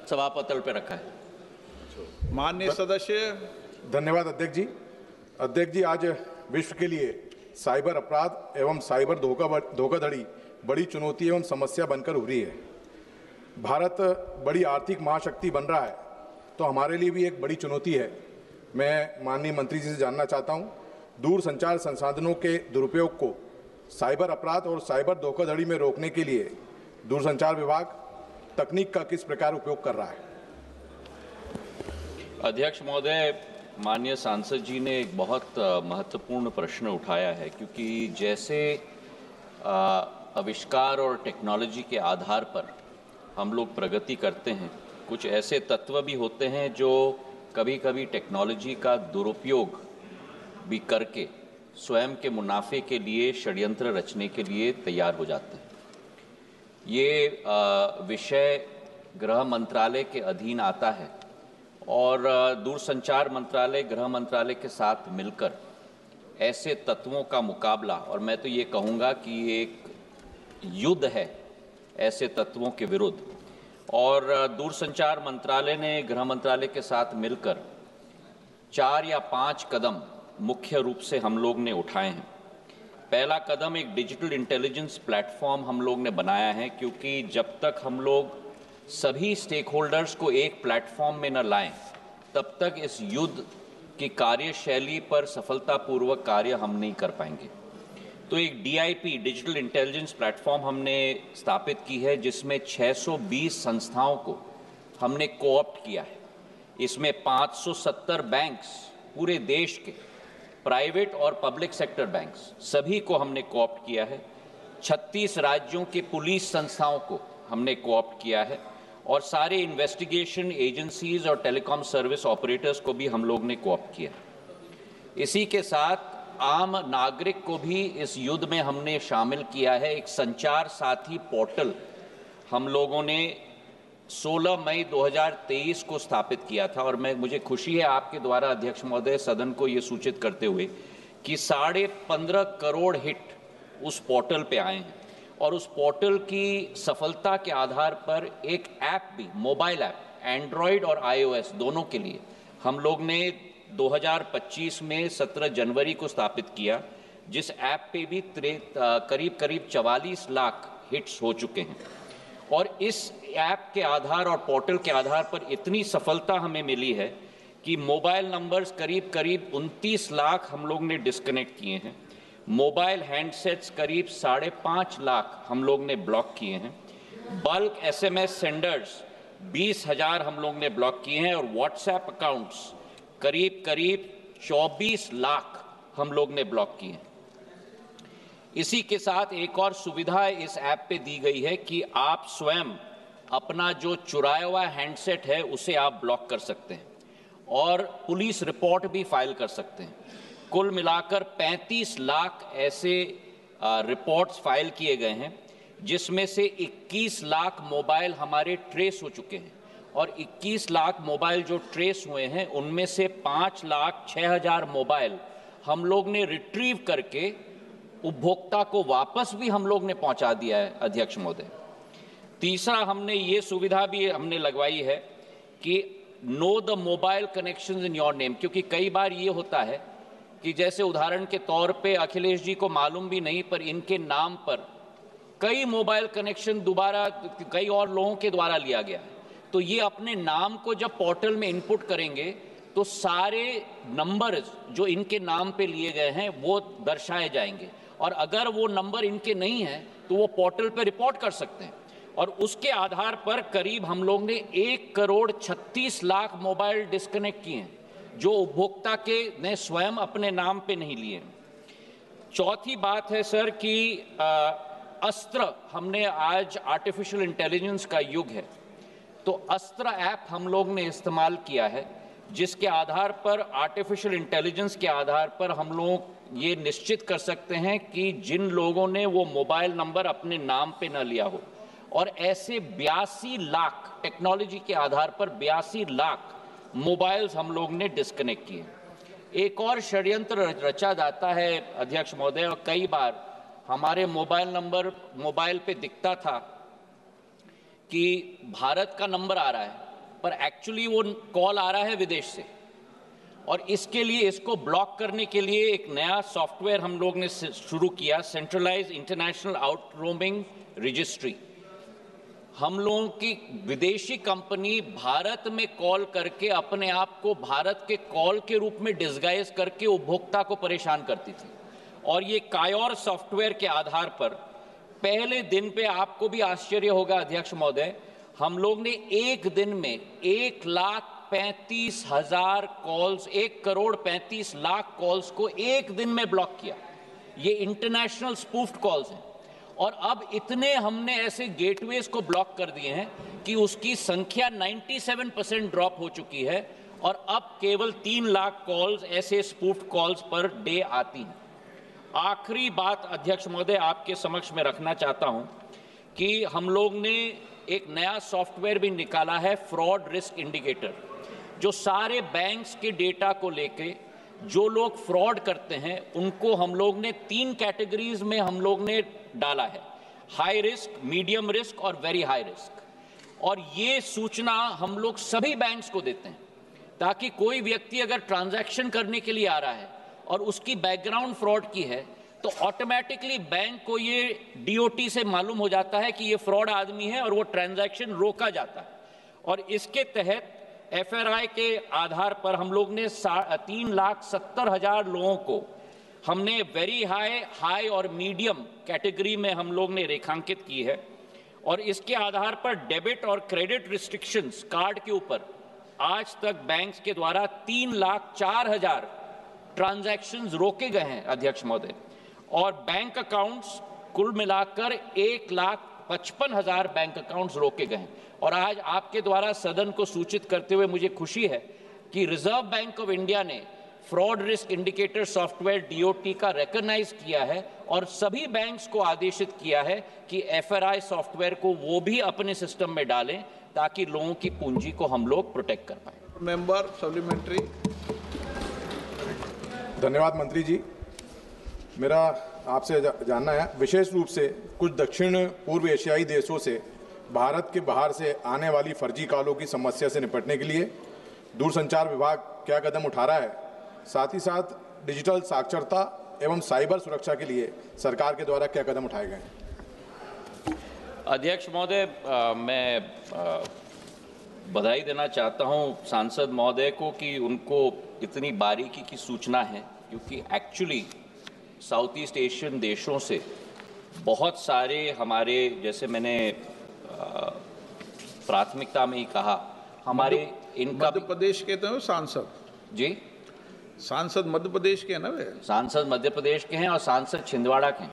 सभापटल पर रखा है। माननीय सदस्य। धन्यवाद अध्यक्ष जी। अध्यक्ष जी, आज विश्व के लिए साइबर अपराध एवं साइबर धोखाधड़ी बड़ी चुनौती एवं समस्या बनकर उभरी है। भारत बड़ी आर्थिक महाशक्ति बन रहा है, तो हमारे लिए भी एक बड़ी चुनौती है। मैं माननीय मंत्री जी से जानना चाहता हूं, दूरसंचार संसाधनों के दुरुपयोग को साइबर अपराध और साइबर धोखाधड़ी में रोकने के लिए दूरसंचार विभाग तकनीक का किस प्रकार उपयोग कर रहा है? अध्यक्ष महोदय, माननीय सांसद जी ने एक बहुत महत्वपूर्ण प्रश्न उठाया है, क्योंकि जैसे आविष्कार और टेक्नोलॉजी के आधार पर हम लोग प्रगति करते हैं, कुछ ऐसे तत्व भी होते हैं जो कभी कभी टेक्नोलॉजी का दुरुपयोग भी करके स्वयं के मुनाफे के लिए षड्यंत्र रचने के लिए तैयार हो जाते हैं। ये विषय गृह मंत्रालय के अधीन आता है और दूरसंचार मंत्रालय गृह मंत्रालय के साथ मिलकर ऐसे तत्वों का मुकाबला, और मैं तो ये कहूँगा कि ये एक युद्ध है ऐसे तत्वों के विरुद्ध, और दूरसंचार मंत्रालय ने गृह मंत्रालय के साथ मिलकर 4 या 5 कदम मुख्य रूप से हम लोग ने उठाए हैं। पहला कदम एक डिजिटल इंटेलिजेंस प्लेटफॉर्म हम लोग ने बनाया है, क्योंकि जब तक हम लोग सभी स्टेक होल्डर्स को एक प्लेटफॉर्म में न लाएं, तब तक इस युद्ध की कार्यशैली पर सफलतापूर्वक कार्य हम नहीं कर पाएंगे। तो एक DIP डिजिटल इंटेलिजेंस प्लेटफॉर्म हमने स्थापित की है, जिसमें 620 संस्थाओं को हमने कोऑप्ट किया है। इसमें 570 बैंक्स, पूरे देश के प्राइवेट और पब्लिक सेक्टर बैंक्स सभी को हमने कोऑप्ट किया है। 36 राज्यों के पुलिस संस्थाओं को हमने कोऑप्ट किया है, और सारे इन्वेस्टिगेशन एजेंसीज और टेलीकॉम सर्विस ऑपरेटर्स को भी हम लोग ने कोऑप्ट किया। इसी के साथ आम नागरिक को भी इस युद्ध में हमने शामिल किया है। एक संचार साथी पोर्टल हम लोगों ने 16 मई 2023 को स्थापित किया था, और मुझे खुशी है आपके द्वारा अध्यक्ष महोदय सदन को ये सूचित करते हुए कि 15.5 करोड़ हिट उस पोर्टल पे आए हैं, और उस पोर्टल की सफलता के आधार पर एक ऐप भी, मोबाइल ऐप, एंड्रॉयड और iOS दोनों के लिए हम लोग ने 2025 में 17 जनवरी को स्थापित किया, जिस ऐप पे भी करीब 44 लाख हिट्स हो चुके हैं। और इस ऐप के आधार और पोर्टल के आधार पर इतनी सफलता हमें मिली है कि मोबाइल नंबर्स करीब 29 लाख हम लोग ने डिस्कनेक्ट किए हैं। मोबाइल हैंडसेट्स करीब 5.5 लाख हम लोग ने ब्लॉक किए हैं। बल्क SMS सेंडर्स 20,000 हम लोग ने ब्लॉक किए हैं, और व्हाट्सएप अकाउंट्स करीब 24 लाख हम लोग ने ब्लॉक किए हैं। इसी के साथ एक और सुविधा इस ऐप पे दी गई है कि आप स्वयं अपना जो चुराया हुआ हैंडसेट है उसे आप ब्लॉक कर सकते हैं, और पुलिस रिपोर्ट भी फाइल कर सकते हैं। कुल मिलाकर 35 लाख ऐसे रिपोर्ट्स फाइल किए गए हैं, जिसमें से 21 लाख मोबाइल हमारे ट्रेस हो चुके हैं, और 21 लाख मोबाइल जो ट्रेस हुए हैं उनमें से 5,06,000 मोबाइल हम लोग ने रिट्रीव करके उपभोक्ता को वापस भी हम लोग ने पहुंचा दिया है अध्यक्ष महोदय। तीसरा, हमने ये सुविधा भी हमने लगवाई है कि know the mobile connections in your name, क्योंकि कई बार ये होता है कि जैसे उदाहरण के तौर पे अखिलेश जी को मालूम भी नहीं, पर इनके नाम पर कई मोबाइल कनेक्शन दोबारा कई और लोगों के द्वारा लिया गया है। तो ये अपने नाम को जब पोर्टल में इनपुट करेंगे तो सारे नंबर्स जो इनके नाम पे लिए गए हैं वो दर्शाए जाएंगे, और अगर वो नंबर इनके नहीं है तो वो पोर्टल पे रिपोर्ट कर सकते हैं। और उसके आधार पर करीब हम लोग ने 1,36,00,000 मोबाइल डिस्कनेक्ट किए हैं, जो उपभोक्ता के ने स्वयं अपने नाम पे नहीं लिए। चौथी बात है सर कि अस्त्र, हमने आज आर्टिफिशियल इंटेलिजेंस का युग है, तो अस्त्र ऐप हम लोग ने इस्तेमाल किया है, जिसके आधार पर आर्टिफिशियल इंटेलिजेंस के आधार पर हम लोग ये निश्चित कर सकते हैं कि जिन लोगों ने वो मोबाइल नंबर अपने नाम पे न लिया हो, और ऐसे 82 लाख टेक्नोलॉजी के आधार पर 82 लाख मोबाइल्स हम लोग ने डिस्कनेक्ट किए। एक और षड्यंत्र रचा जाता है अध्यक्ष महोदय, और कई बार हमारे मोबाइल नंबर मोबाइल पे दिखता था कि भारत का नंबर आ रहा है, पर एक्चुअली वो कॉल आ रहा है विदेश से। और इसके लिए, इसको ब्लॉक करने के लिए एक नया सॉफ्टवेयर हम लोग ने शुरू किया, centralise international out roaming registry. हम लोगों की विदेशी कंपनी भारत में कॉल करके अपने आप को भारत के कॉल के रूप में डिस्गाइज करके उपभोक्ता को परेशान करती थी। और ये कायोर सॉफ्टवेयर के आधार पर पहले दिन पे आपको भी आश्चर्य होगा अध्यक्ष महोदय, हम लोग ने एक दिन में 1,35,000 कॉल्स, 1,35,00,000 कॉल्स को एक दिन में ब्लॉक किया। ये इंटरनेशनल स्पूफ्ड कॉल्स हैं। और अब इतने हमने ऐसे गेटवेज को ब्लॉक कर दिए हैं कि उसकी संख्या 97% ड्रॉप हो चुकी है और अब केवल 3 लाख कॉल्स ऐसे स्पूफ्ड कॉल्स पर डे आती हैं। आखिरी बात अध्यक्ष महोदय आपके समक्ष में रखना चाहता हूं कि हम लोग ने एक नया सॉफ्टवेयर भी निकाला है, फ्रॉड रिस्क इंडिकेटर, जो सारे बैंक्स के डेटा को लेके जो लोग फ्रॉड करते हैं उनको हम लोग ने 3 कैटेगरीज में हम लोग ने डाला है, हाई रिस्क, मीडियम रिस्क और वेरी हाई रिस्क। और ये सूचना हम लोग सभी बैंक्स को देते हैं ताकि कोई व्यक्ति अगर ट्रांजैक्शन करने के लिए आ रहा है और उसकी बैकग्राउंड फ्रॉड की है तो ऑटोमेटिकली बैंक को ये डीओटी से मालूम हो जाता है कि ये फ्रॉड आदमी है और वो ट्रांजैक्शन रोका जाता है। और इसके तहत एफआरआई के आधार पर हम लोग ने 3,70,000 लोगों को हमने वेरी हाई, हाई और मीडियम कैटेगरी में हम लोग ने रेखांकित की है। और इसके आधार पर डेबिट और क्रेडिट रिस्ट्रिक्शंस कार्ड के ऊपर आज तक बैंक्स के द्वारा 3,04,000 ट्रांजैक्शंस रोके गए हैं अध्यक्ष महोदय। और बैंक अकाउंट्स कुल मिलाकर 1,55,000 बैंक अकाउंट्स रोके गए हैं। और आज आपके द्वारा सदन को सूचित करते हुए मुझे खुशी है कि रिजर्व बैंक ऑफ इंडिया ने fraud risk indicator software DOT का रिकॉग्नाइज किया है और सभी बैंक्स को आदेशित किया है कि एफआरआई सॉफ्टवेयर को वो भी अपने सिस्टम में डालें ताकि लोगों की पूंजी को हम लोग प्रोटेक्ट कर पाए। Member supplementary. धन्यवाद मंत्री जी। मेरा आपसे जानना है, विशेष रूप से कुछ दक्षिण पूर्व एशियाई देशों से भारत के बाहर से आने वाली फर्जी कॉलों की समस्या से निपटने के लिए दूरसंचार विभाग क्या कदम उठा रहा है? साथ ही साथ डिजिटल साक्षरता एवं साइबर सुरक्षा के लिए सरकार के द्वारा क्या कदम उठाए गए हैं? अध्यक्ष महोदय, मैं बधाई देना चाहता हूं सांसद महोदय को कि उनको इतनी बारीकी की सूचना है, क्योंकि एक्चुअली साउथ ईस्ट एशियन देशों से बहुत सारे हमारे, जैसे मैंने प्राथमिकता में ही कहा, हमारे इनका मध्य प्रदेश के तो सांसद जी, सांसद मध्य प्रदेश के हैं ना वे? सांसद मध्य प्रदेश के हैं और सांसद छिंदवाड़ा के हैं।